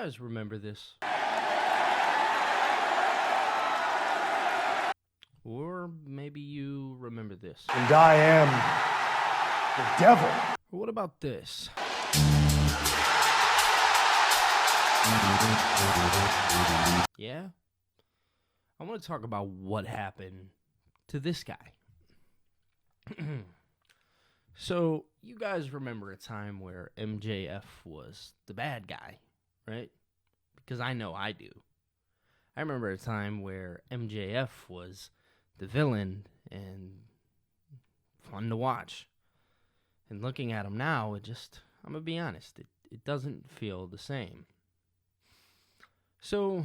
guys remember this? Or maybe you remember this. And I am the devil. Or what about this? Yeah? I want to talk about what happened to this guy. So, you guys remember a time where MJF was the bad guy, right? Because I know I do. I remember a time where MJF was the villain and fun to watch. And looking at him now, I'm going to be honest, it doesn't feel the same. So,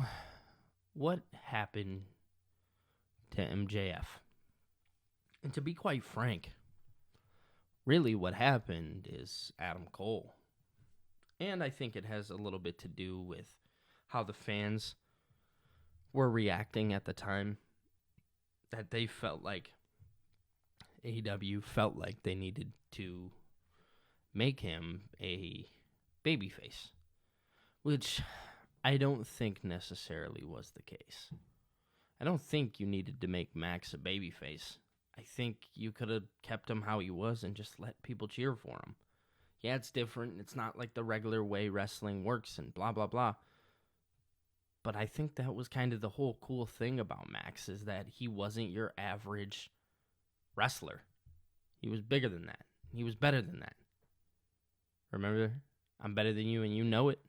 what happened to MJF? And to be quite frank, really what happened is Adam Cole. And I think it has a little bit to do with how the fans were reacting at the time. That they felt like AEW felt like they needed to make him a babyface, which I don't think necessarily was the case. I don't think you needed to make Max a babyface. I think you could have kept him how he was and just let people cheer for him. Yeah, it's different. It's not like the regular way wrestling works and blah, blah, blah. But I think that was kind of the whole cool thing about Max, is that he wasn't your average wrestler. He was bigger than that. He was better than that. Remember, I'm better than you and you know it.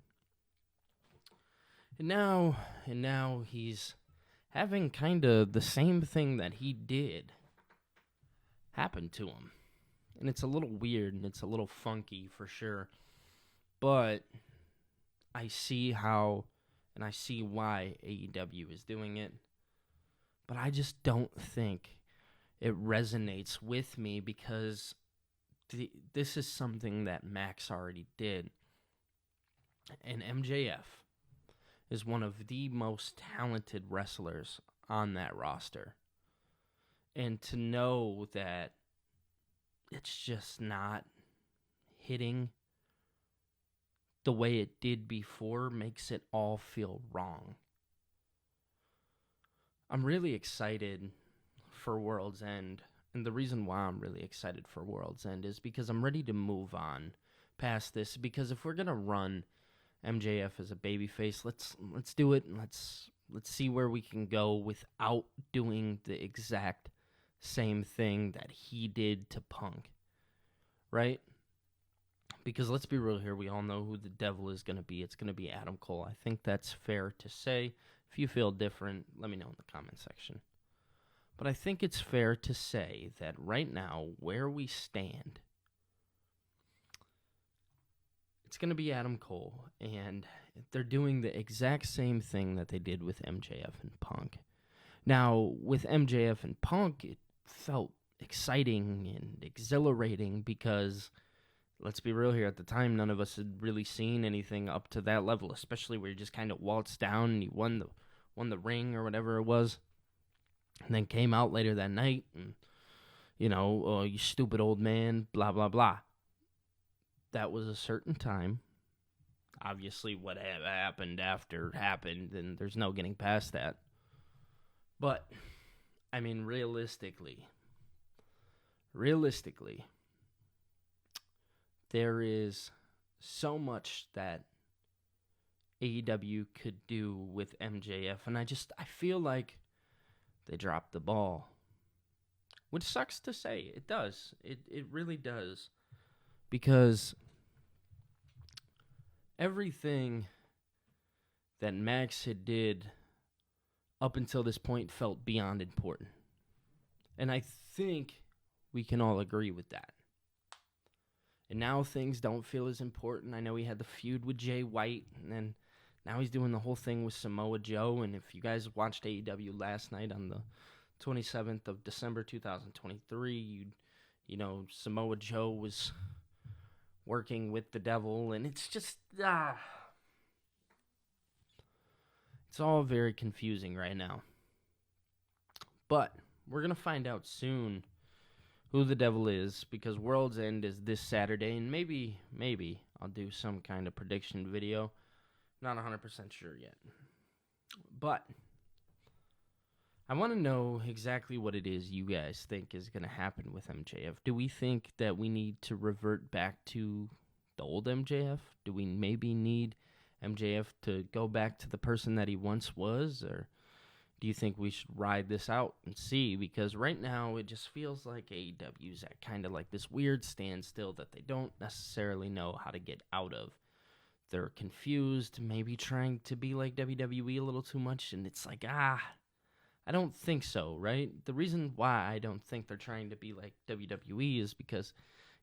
And now he's having kind of the same thing that he did happen to him. And it's a little weird and it's a little funky for sure. But I see how and I see why AEW is doing it. But I just don't think it resonates with me because this is something that Max already did. And MJF is one of the most talented wrestlers on that roster. And to know that it's just not hitting the way it did before makes it all feel wrong. I'm really excited for World's End. And the reason why I'm really excited for World's End is because I'm ready to move on past this. Because if we're going to run MJF as a babyface, let's do it. And let's see where we can go without doing the exact same thing that he did to Punk. Right? Because let's be real here, we all know who the devil is going to be. It's going to be Adam Cole. I think that's fair to say. If you feel different, let me know in the comment section. But I think it's fair to say that right now, where we stand, it's going to be Adam Cole. And they're doing the exact same thing that they did with MJF and Punk. Now, with MJF and Punk, it felt exciting and exhilarating because, let's be real here, at the time, none of us had really seen anything up to that level, especially where he just kind of waltzed down and he won the ring or whatever it was, and then came out later that night and, oh, you stupid old man, blah, blah, blah. That was a certain time. Obviously, what happened after happened, and there's no getting past that. But, I mean, realistically, there is so much that AEW could do with MJF, and I feel like they dropped the ball. Which sucks to say. It does. It really does. Because everything that Max had did up until this point felt beyond important. And I think we can all agree with that. And now things don't feel as important. I know he had the feud with Jay White, and then now he's doing the whole thing with Samoa Joe. And if you guys watched AEW last night on the 27th of December 2023, you know, Samoa Joe was working with the devil, and it's just, it's all very confusing right now. But we're going to find out soon who the devil is, because World's End is this Saturday, and maybe I'll do some kind of prediction video. Not 100% sure yet. But I want to know exactly what it is you guys think is going to happen with MJF. Do we think that we need to revert back to the old MJF? Do we maybe need MJF to go back to the person that he once was? Or do you think we should ride this out and see? Because right now it just feels like AEW's at kind of like this weird standstill that they don't necessarily know how to get out of. They're confused, maybe trying to be like WWE a little too much, and it's like, I don't think so, right? The reason why I don't think they're trying to be like WWE is because,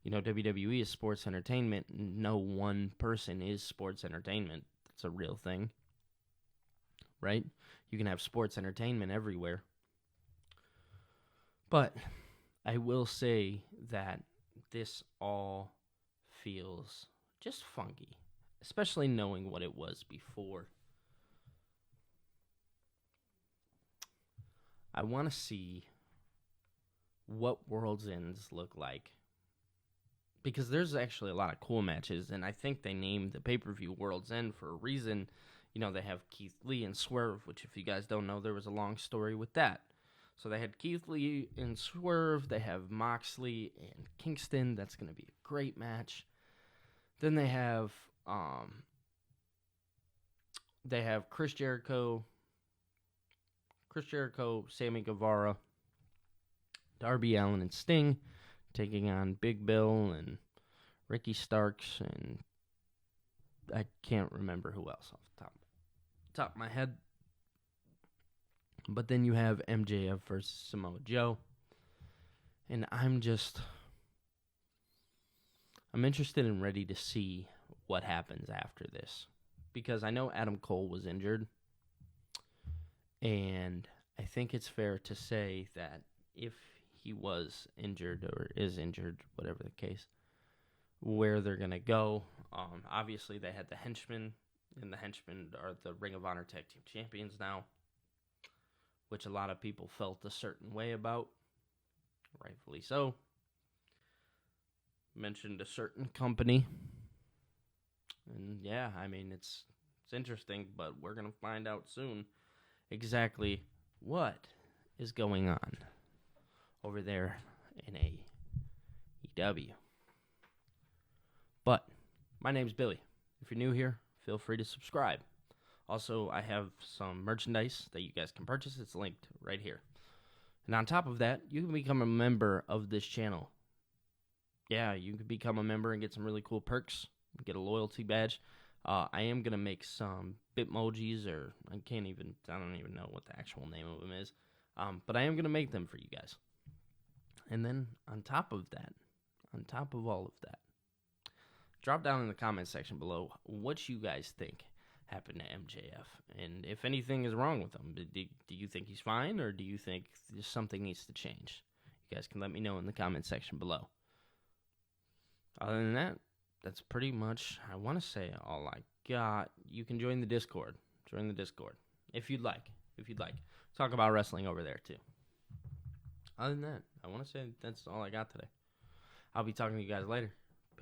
WWE is sports entertainment. No one person is sports entertainment. That's a real thing, right? You can have sports entertainment everywhere. But I will say that this all feels just funky, especially knowing what it was before. I want to see what World's Ends look like, because there's actually a lot of cool matches, and I think they named the pay-per-view World's End for a reason. They have Keith Lee and Swerve, which if you guys don't know, there was a long story with that. So they had Keith Lee and Swerve, they have Moxley and Kingston. That's going to be a great match. Then they have Chris Jericho, Sammy Guevara, Darby Allin, and Sting taking on Big Bill and Ricky Starks, and I can't remember who else off the top of my head. But then you have MJF versus Samoa Joe, and I'm interested and ready to see what happens after this, because I know Adam Cole was injured. And I think it's fair to say that if he was injured or is injured, whatever the case, where they're going to go. Obviously, they had the Henchmen, and the Henchmen are the Ring of Honor Tag Team Champions now, which a lot of people felt a certain way about, rightfully so. Mentioned a certain company. And yeah, I mean, it's interesting, but we're going to find out soon exactly what is going on over there in AEW. But my name's Billy. If you're new here, feel free to subscribe. Also, I have some merchandise that you guys can purchase. It's linked right here. And on top of that, you can become a member of this channel. Yeah, you can become a member and get some really cool perks. Get a loyalty badge. I am going to make some Bitmojis, or I don't even know what the actual name of them is. But I am going to make them for you guys. And then on top of all of that, drop down in the comment section below what you guys think happened to MJF. And if anything is wrong with him, do you think he's fine, or do you think something needs to change? You guys can let me know in the comment section below. Other than that, that's pretty much, I want to say, all I got. You can join the Discord. If you'd like. Talk about wrestling over there, too. Other than that, I want to say that's all I got today. I'll be talking to you guys later.